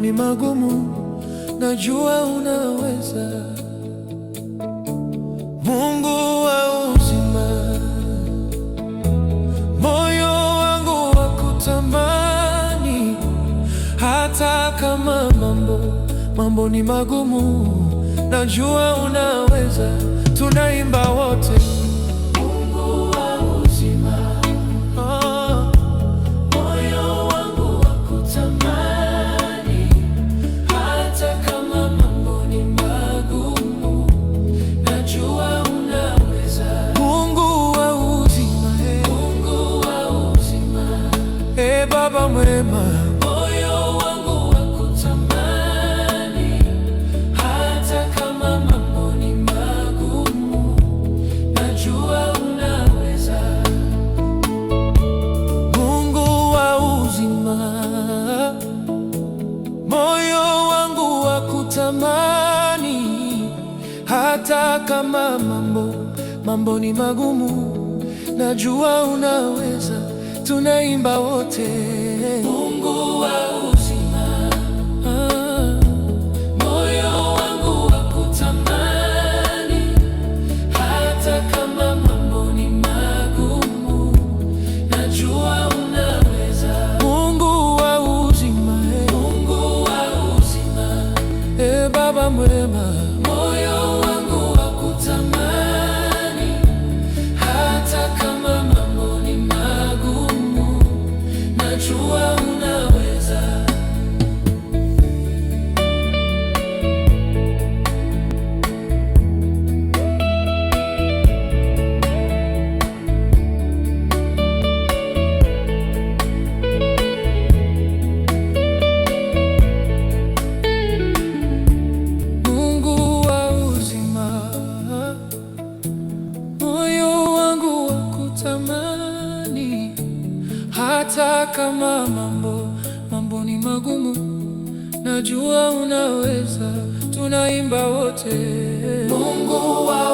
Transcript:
ni magumu, najua unaweza. Mungu wa uzima, moyo wangu wakutamani, hata kama mambo ni magumu, najua unaweza. Tunaimba wote. Mungu wa uzima, moyo wangu wakutamani, hata kama mambo ni magumu, najua unaweza. Mungu wa uzima, Mungu wa uzima, Baba mwema, moyo wangu wakutamani, hata kama mambo ni magumu, najua unaweza. Mungu wa uzima, moyo wangu wakutamani, hata kama mambo ni magumu, najua unaweza. Tunaimba wote. Mungu wa uzima, moyo wangu wakutamani, hata kama mambo ni magumu, najua unaweza. Mungu wa uzima, Mungu wa uzima, Baba mwema, moyo wangu wakutamani, hata kama mambo ni magumu, najua unaweza. Mungu wa uzima, moyo wangu wakutamani, hata kama mambo ni magumu, najua unaweza. Tunaimba wote. Mungu wa